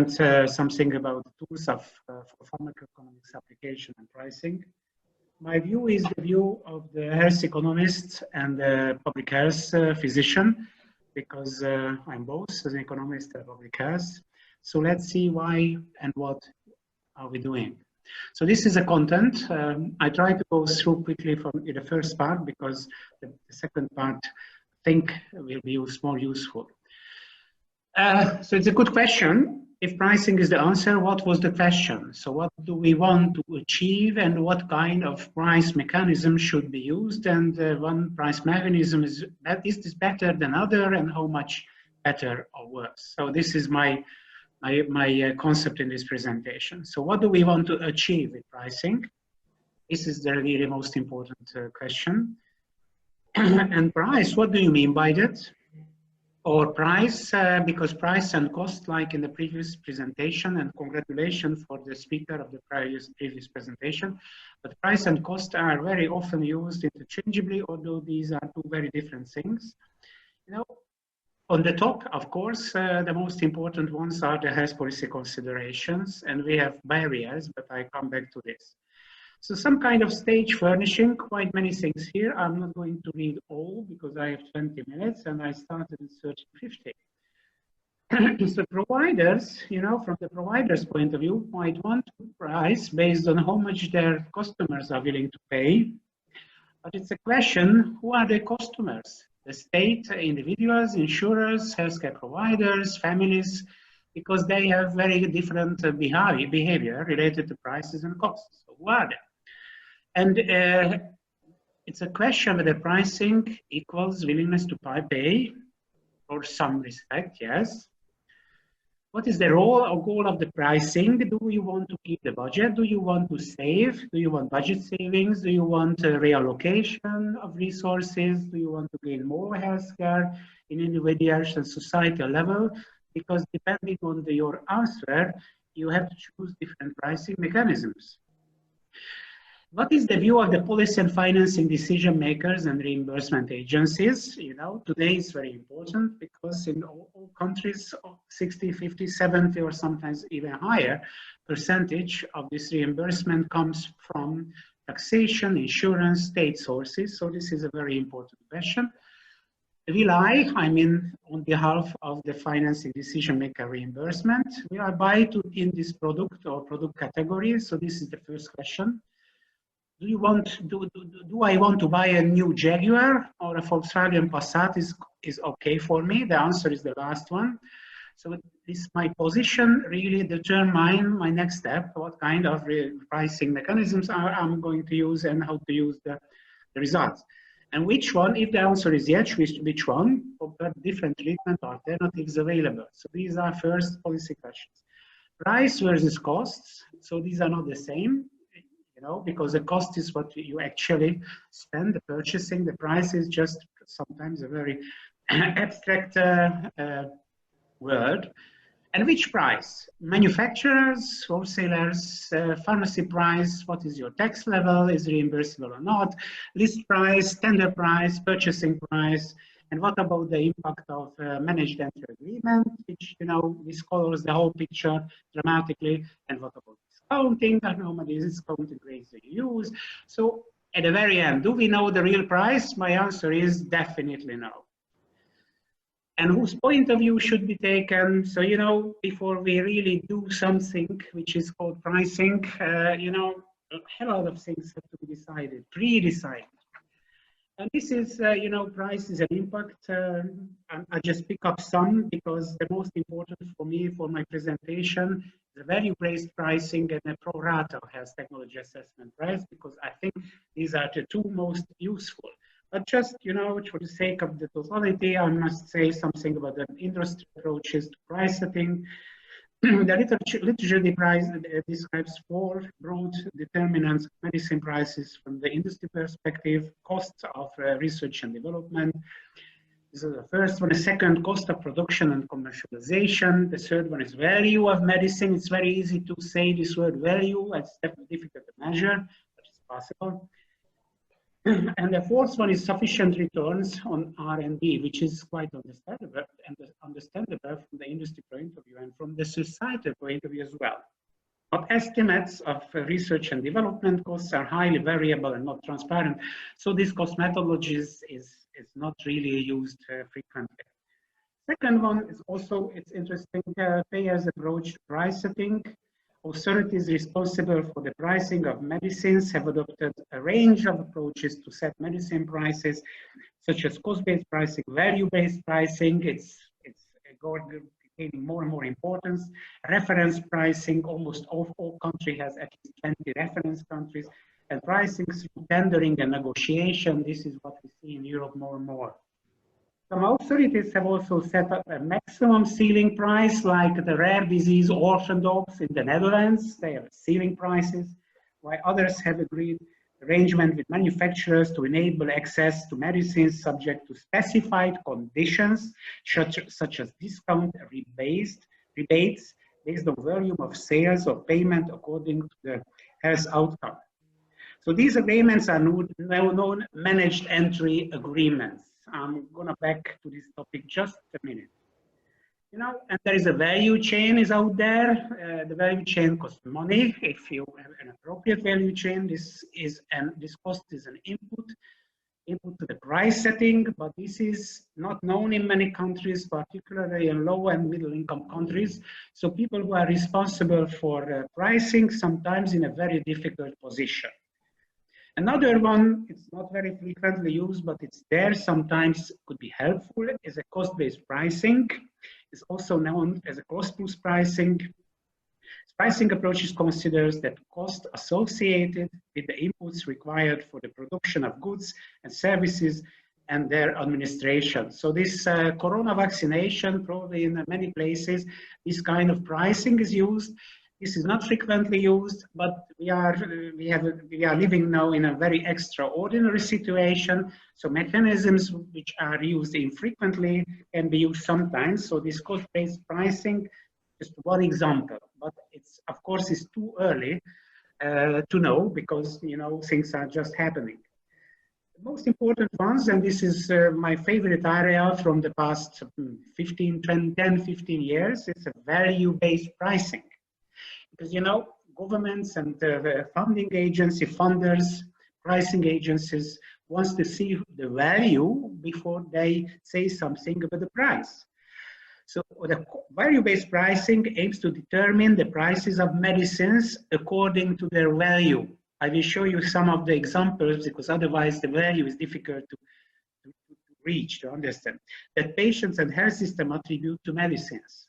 something about the tools of for pharmacoeconomics application and pricing. My view is the view of the health economist and the public health physician, because I'm both as an economist and public health. So let's see why and what are we doing. So this is the content. I try to go through quickly from the first part, because the second part I think will be more useful. So it's a good question. If pricing is the answer, what was the question? So what do we want to achieve, and what kind of price mechanism should be used? And one price mechanism is this better than other, and how much better or worse? So this is my concept in this presentation. So what do we want to achieve with pricing? This is the really most important question. And price, what do you mean by that? Or price, because price and cost, like in the previous presentation, and congratulations for the speaker of the previous presentation, but price and cost are very often used interchangeably, although these are two very different things. You know, on the top, of course, the most important ones are the health policy considerations, and we have barriers, but I come back to this. So some kind of stage furnishing, quite many things here. I'm not going to read all because I have 20 minutes and I started in 1350. So providers, you know, from the provider's point of view, might want to price based on how much their customers are willing to pay. But it's a question, who are the customers? The state, individuals, insurers, healthcare providers, families, because they have very different behavior related to prices and costs. So who are they? And it's a question whether pricing equals willingness to pay, or some respect, yes. What is the role or goal of the pricing? Do you want to keep the budget? Do you want to save? Do you want budget savings? Do you want a reallocation of resources? Do you want to gain more healthcare in individual and societal level? Because depending on your answer, you have to choose different pricing mechanisms. What is the view of the policy and financing decision makers and reimbursement agencies? You know, today is very important because in all countries, 60, 50, 70, or sometimes even higher percentage of this reimbursement comes from taxation, insurance, state sources. So this is a very important question. Will I mean, on behalf of the financing decision maker reimbursement, will I buy in this product or product category? So this is the first question. Do I want to buy a new Jaguar, or a Volkswagen Passat is okay for me? The answer is the last one. So this, my position really determine my next step, what kind of pricing mechanisms I'm going to use and how to use the results. And which one, if the answer is yes, which one, but different treatment alternatives available. So these are first policy questions. Price versus costs. So these are not the same. You know, because the cost is what you actually spend, the purchasing, the price is just sometimes a very abstract word. And which price? Manufacturers, wholesalers, pharmacy price, what is your tax level, is reimbursable or not, list price, tender price, purchasing price, and what about the impact of managed entry agreement, which, you know, this colors the whole picture dramatically, and what about discounting, and how many discounting rates do you use? So at the very end, do we know the real price? My answer is definitely no. And whose point of view should be taken? So, you know, before we really do something which is called pricing, you know, a lot of things have to be decided, pre-decided. And this is, you know, price is an impact. I just pick up some because the most important for me for my presentation is the value-based pricing and the pro rata health technology assessment price, because I think these are the two most useful. But just, you know, for the sake of the totality, I must say something about the industry approaches to price setting. The literature describes four broad determinants of medicine prices from the industry perspective: costs of research and development. This is the first one. The second, cost of production and commercialization. The third one is value of medicine. It's very easy to say this word value. It's definitely difficult to measure, but it's possible. And the fourth one is sufficient returns on R&D, which is quite understandable from the industry point of view and from the societal point of view as well. But estimates of research and development costs are highly variable and not transparent. So this cost methodology is not really used frequently. Second one is also, it's interesting, payers approach to price setting. Authorities responsible for the pricing of medicines have adopted a range of approaches to set medicine prices, such as cost-based pricing, value-based pricing. It's gaining more and more importance. Reference pricing, almost all countries has at least 20 reference countries, and pricing through tendering and negotiation. This is what we see in Europe more and more. Some authorities have also set up a maximum ceiling price, like the rare disease orphan dogs in the Netherlands. They have ceiling prices, while others have agreed arrangement with manufacturers to enable access to medicines subject to specified conditions, such as discount rebates based on volume of sales or payment according to the health outcome. So these agreements are now known managed entry agreements. I'm gonna back to this topic just a minute. You know, and there is a value chain is out there. The value chain costs money. If you have an appropriate value chain, this cost is an input to the price setting, but this is not known in many countries, particularly in low and middle income countries. So people who are responsible for pricing sometimes in a very difficult position. Another one, it's not very frequently used, but it's there sometimes, could be helpful, is a cost-based pricing. It's also known as a cost-plus pricing. This pricing approach considers that cost associated with the inputs required for the production of goods and services and their administration. So this corona vaccination, probably in many places, this kind of pricing is used. This is not frequently used, but we are living now in a very extraordinary situation. So mechanisms which are used infrequently can be used sometimes. So this cost-based pricing, just one example, but it's of course it's too early to know because things are just happening. The most important ones, and this is my favorite area from the past 10, 15 years, it's a value-based pricing. Because governments and funding agency, funders, pricing agencies wants to see the value before they say something about the price. So the value-based pricing aims to determine the prices of medicines according to their value. I will show you some of the examples because otherwise the value is difficult to reach, to understand, that patients and health system attribute to medicines.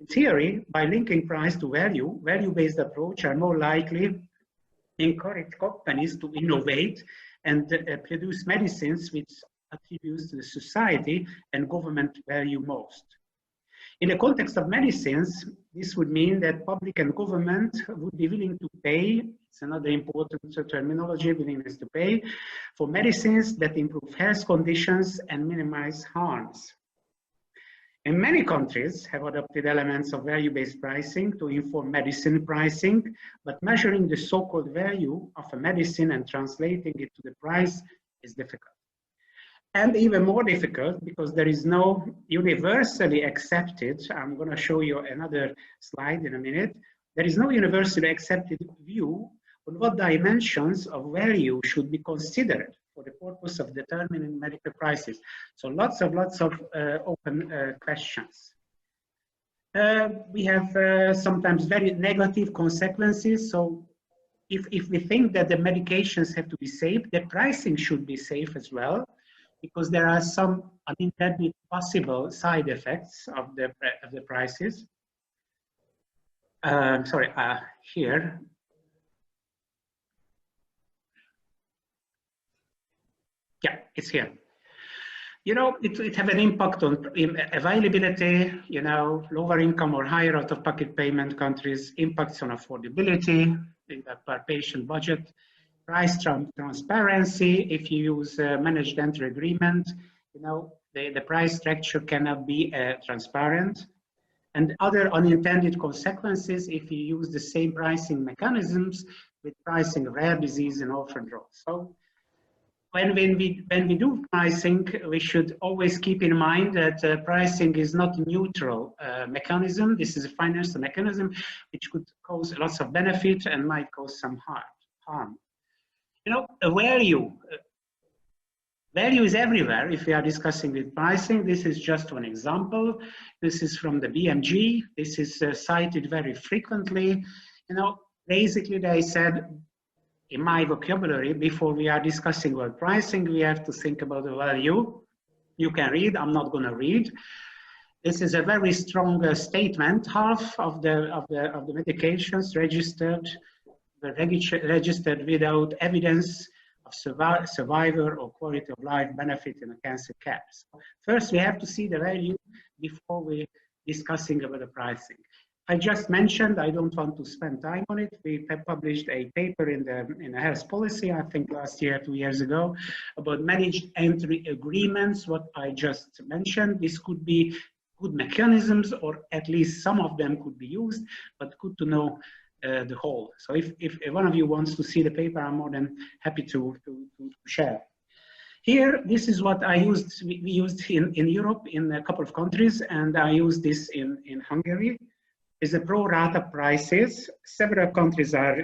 In theory, by linking price to value, value-based approach are more likely to encourage companies to innovate and produce medicines which attributes to the society and government value most. In the context of medicines, this would mean that public and government would be willing to pay, it's another important terminology, willingness to pay, for medicines that improve health conditions and minimize harms. And many countries have adopted elements of value-based pricing to inform medicine pricing, but measuring the so-called value of a medicine and translating it to the price is difficult. And even more difficult because there is no universally accepted, I'm going to show you another slide in a minute, there is no universally accepted view on what dimensions of value should be considered for the purpose of determining medical prices. So lots of open questions. We have sometimes very negative consequences. So if we think that the medications have to be safe, the pricing should be safe as well, because there are some unintended possible side effects of the prices. Here. Yeah, it's here. It have an impact on availability, lower income or higher out-of-pocket payment countries, impacts on affordability, per patient budget, price transparency. If you use managed entry agreement, the price structure cannot be transparent. And other unintended consequences if you use the same pricing mechanisms with pricing rare disease and orphan drugs. So when we do pricing, we should always keep in mind that pricing is not a neutral mechanism. This is a financial mechanism which could cause lots of benefit and might cause some harm. You know, a value is everywhere if we are discussing with pricing. This is just one example. This is from the BMG. This is cited very frequently. You know, basically they said, in my vocabulary, before we are discussing about pricing, we have to think about the value. You can read, I'm not gonna read. This is a very strong statement. Half of the medications registered without evidence of survivor or quality of life benefit in a cancer care. So first, we have to see the value before we discussing about the pricing. I just mentioned, I don't want to spend time on it. We published a paper in the health policy, I think last year, 2 years ago, about managed entry agreements, what I just mentioned. This could be good mechanisms, or at least some of them could be used, but good to know the whole. So if one of you wants to see the paper, I'm more than happy to share. Here, this is what I used, we used in Europe in a couple of countries, and I used this in Hungary. Is a pro rata prices. Several countries are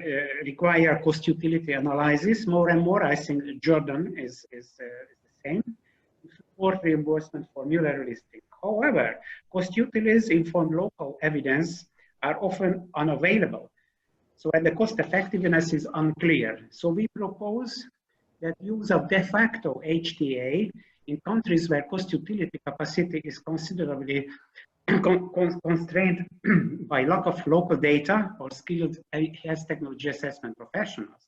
require cost utility analysis. More and more, I think Jordan is the same. Support reimbursement formula listing. However, cost utilities informed local evidence are often unavailable. So, and the cost effectiveness is unclear. So we propose that use of de facto HTA in countries where cost utility capacity is considerably constrained by lack of local data or skilled health technology assessment professionals.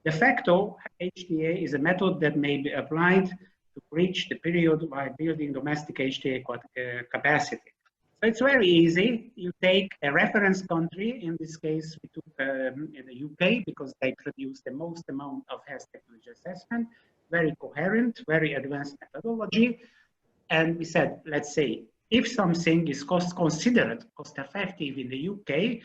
De facto HTA is a method that may be applied to bridge the period by building domestic HTA capacity. So it's very easy. You take a reference country. In this case, we took in the UK because they produce the most amount of health technology assessment, very coherent, very advanced methodology. And we said, let's say, if something is considered cost effective in the UK,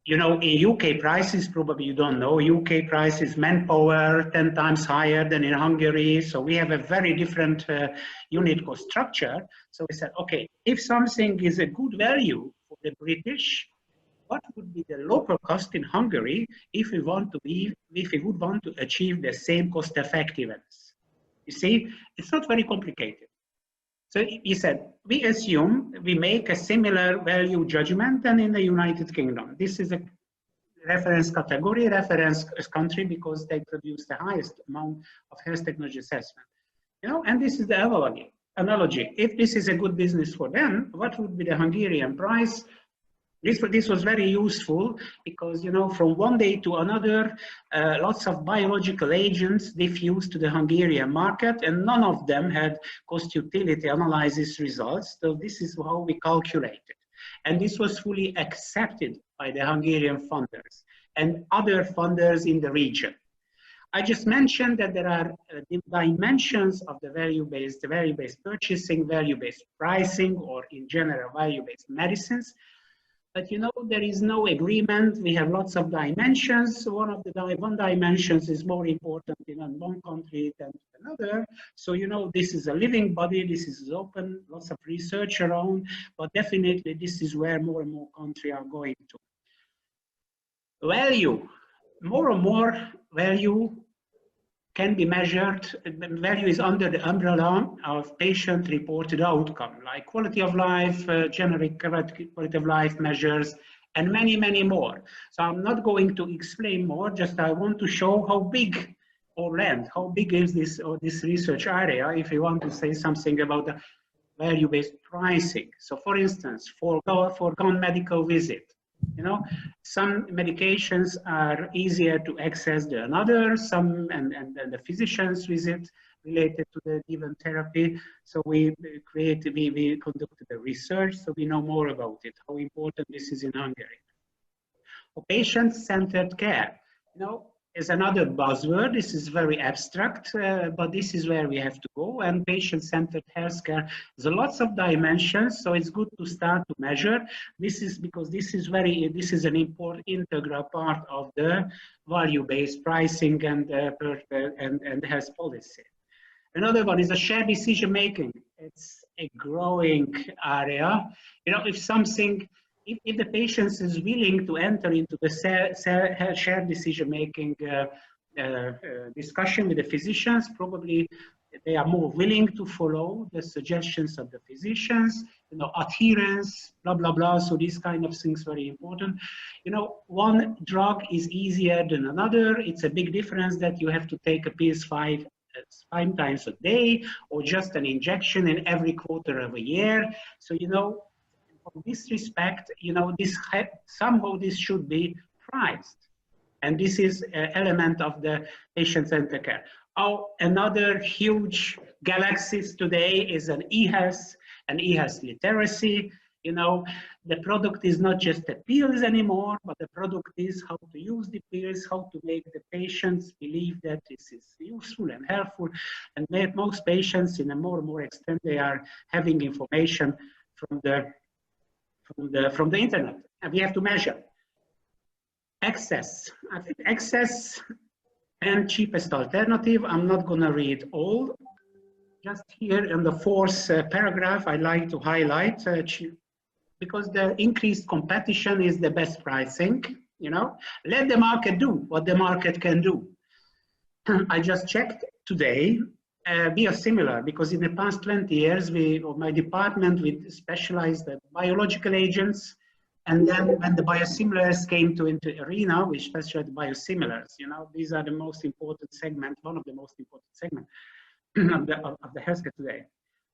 you know, in UK prices, probably you don't know, UK prices manpower 10 times higher than in Hungary. So we have a very different unit cost structure. So we said, okay, if something is a good value for the British, what would be the local cost in Hungary if we would want to achieve the same cost effectiveness? You see, it's not very complicated. So he said, we assume we make a similar value judgment than in the United Kingdom. This is a reference category, reference country, because they produce the highest amount of health technology assessment. You know, and this is the analogy. If this is a good business for them, what would be the Hungarian price? This was very useful because, you know, from one day to another, lots of biological agents diffused to the Hungarian market, and none of them had cost utility analysis results. So this is how we calculated. And this was fully accepted by the Hungarian funders and other funders in the region. I just mentioned that there are dimensions of the value-based purchasing, value-based pricing, or in general, value-based medicines. But you know, there is no agreement. We have lots of dimensions. One dimension is more important in one country than another. So, you know, this is a living body. This is open, lots of research around, but definitely this is where more and more countries are going to. Value, more and more value can be measured. Value is under the umbrella of patient-reported outcome, like quality of life, generic quality of life measures, and many, many more. So I'm not going to explain more, just I want to show how big how big is this research area, if you want to say something about the value-based pricing. So for instance, foregone medical visit. You know, some medications are easier to access than others, and the physician's visit related to the given therapy. So we conducted the research, so we know more about it, how important this is in Hungary. For patient-centered care, you know, is another buzzword. This is very abstract, but this is where we have to go. And patient-centered healthcare, there's lots of dimensions, so it's good to start to measure. This is because this is an important integral part of the value-based pricing and health policy. Another one is a shared decision making. It's a growing area. You know, if the patient is willing to enter into the shared decision-making discussion with the physicians, probably they are more willing to follow the suggestions of the physicians, you know, adherence, blah, blah, blah. So these kind of things very important. You know, one drug is easier than another. It's a big difference that you have to take a pills five times a day, or just an injection in every quarter of a year. So, you know, in this respect, you know, somehow this should be priced. And this is an element of the patient-centered care. Oh, another huge galaxies today is an e-health literacy. You know, the product is not just the pills anymore, but the product is how to use the pills, how to make the patients believe that this is useful and helpful. And most patients, in a more and more extent, they are having information from the internet, and we have to measure. Access. I think access and cheapest alternative. I'm not going to read all. Just here in the fourth paragraph, I'd like to highlight because the increased competition is the best pricing. You know, let the market do what the market can do. I just checked today. Biosimilar, because in the past 20 years, my department, we specialized in biological agents, and then when the biosimilars came into arena, we specialized in biosimilars. You know, these are the most important segment, one of the most important segments of the healthcare today.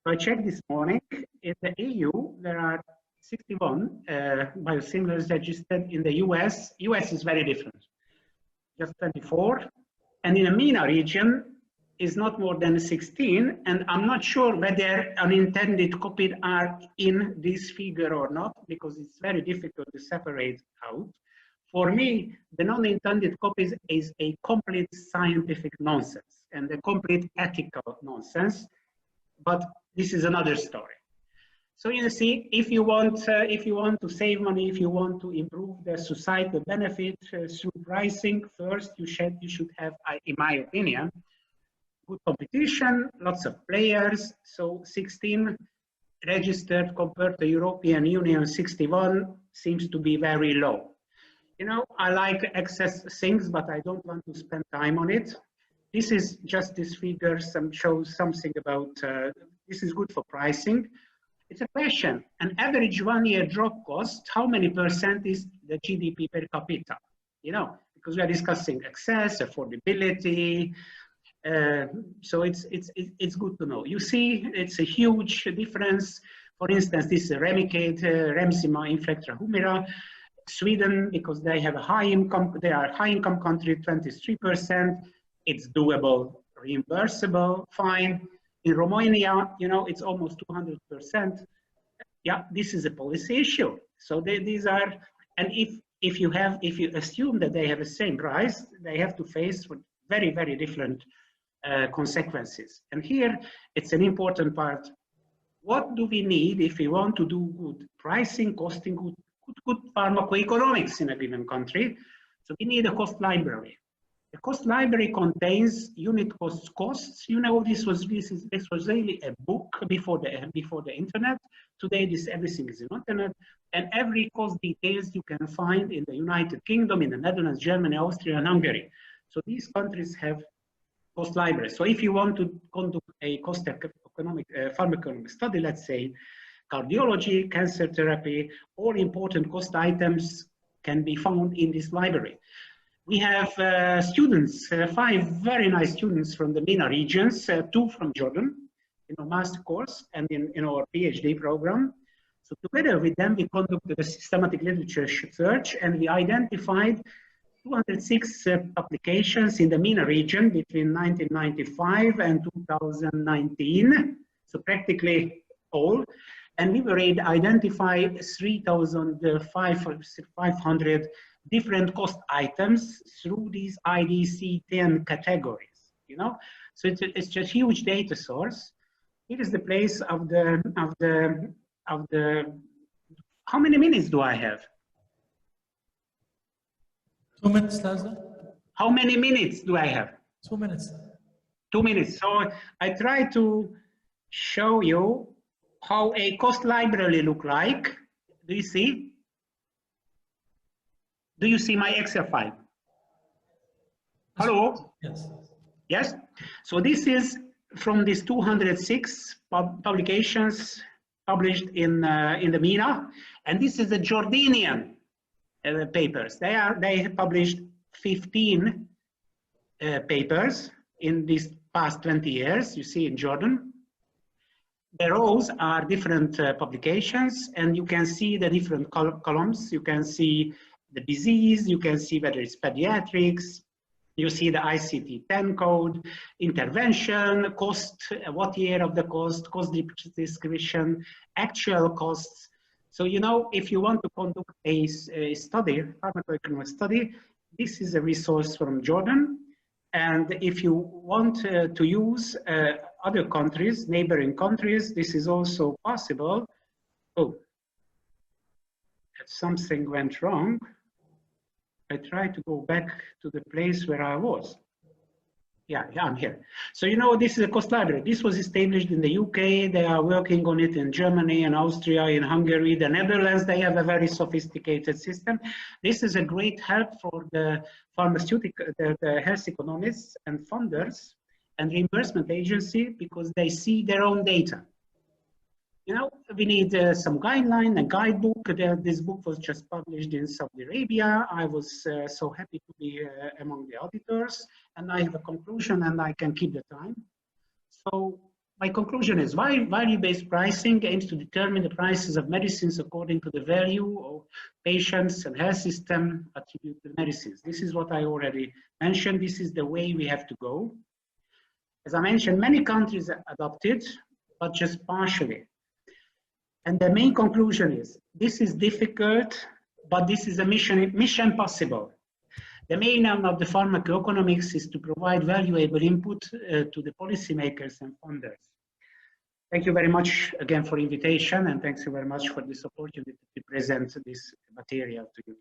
So I checked this morning. In the EU, there are 61 biosimilars registered. In the US is very different, just 24, and in the MENA region, is not more than 16, and I'm not sure whether unintended copies are in this figure or not, because it's very difficult to separate out. For me, the non-intended copies is a complete scientific nonsense and a complete ethical nonsense, but this is another story. So you see, if you want to save money, if you want to improve the societal benefit through pricing, first you should have, in my opinion, good competition, lots of players. So 16 registered compared to European Union 61 seems to be very low. You know, I like access things, but I don't want to spend time on it. This is just this figure, shows something about, this is good for pricing. It's a question, an average 1-year drug cost, how many % is the GDP per capita? You know, because we are discussing access, affordability, so it's good to know. You see, it's a huge difference. For instance, this is Remicade, Remsima, Inflectra, Humira. Sweden, because they have a high income, they are a high income country, 23%. It's doable, reimbursable, fine. In Romania, you know, it's almost 200%. Yeah, this is a policy issue. So these are, and if you assume that they have the same price, they have to face with very, very different consequences. And here, it's an important part. What do we need if we want to do good pricing, costing, good pharmacoeconomics in a given country? So we need a cost library. The cost library contains unit costs. You know, this was really a book before the internet. Today, everything is in internet, and every cost details you can find in the United Kingdom, in the Netherlands, Germany, Austria, and Hungary. So these countries have cost libraries. So if you want to conduct a cost economic pharmacoeconomic study, let's say cardiology, cancer therapy, all important cost items can be found in this library. We have students, 5 very nice students from the MENA regions, 2 from Jordan, in our master course and in our PhD program. So together with them, we conducted a systematic literature search, and we identified 206 publications in the MENA region between 1995 and 2019, so practically all. And we were able to identify 3,500 different cost items through these IDC-10 categories, you know? So it's just a huge data source. Here is the place of the, how many minutes do I have? 2 minutes, Laszlo. How many minutes do I have? 2 minutes. 2 minutes. So I try to show you how a cost library look like. Do you see? Do you see my Excel file? Hello? Yes. Yes? So this is from these 206 publications published in the MENA, and this is the Jordanian papers. They have published 15 papers in these past 20 years, you see in Jordan. The rows are different publications, and you can see the different columns. You can see the disease, you can see whether it's pediatrics, you see the ICD-10 code, intervention, cost, what year of the cost description, actual costs. So, you know, if you want to conduct a study, pharmacoeconomic study, this is a resource from Jordan. And if you want to use other countries, neighboring countries, this is also possible. Oh, something went wrong. I try to go back to the place where I was. Yeah, I'm here. So, you know, this is a cost library. This was established in the UK. They are working on it in Germany and Austria, in Hungary, the Netherlands. They have a very sophisticated system. This is a great help for the pharmaceutical, the health economists and funders and reimbursement agency, because they see their own data. You know, we need some guideline, a guidebook. This book was just published in Saudi Arabia. I was so happy to be among the auditors, and I have a conclusion, and I can keep the time. So my conclusion is value-based pricing aims to determine the prices of medicines according to the value of patients and health system attribute to medicines. This is what I already mentioned. This is the way we have to go. As I mentioned, many countries adopted, but just partially. And the main conclusion is, this is difficult, but this is a mission possible. The main aim of the pharmacoeconomics is to provide valuable input to the policymakers and funders. Thank you very much again for the invitation, and thanks you very much for this opportunity to present this material to you.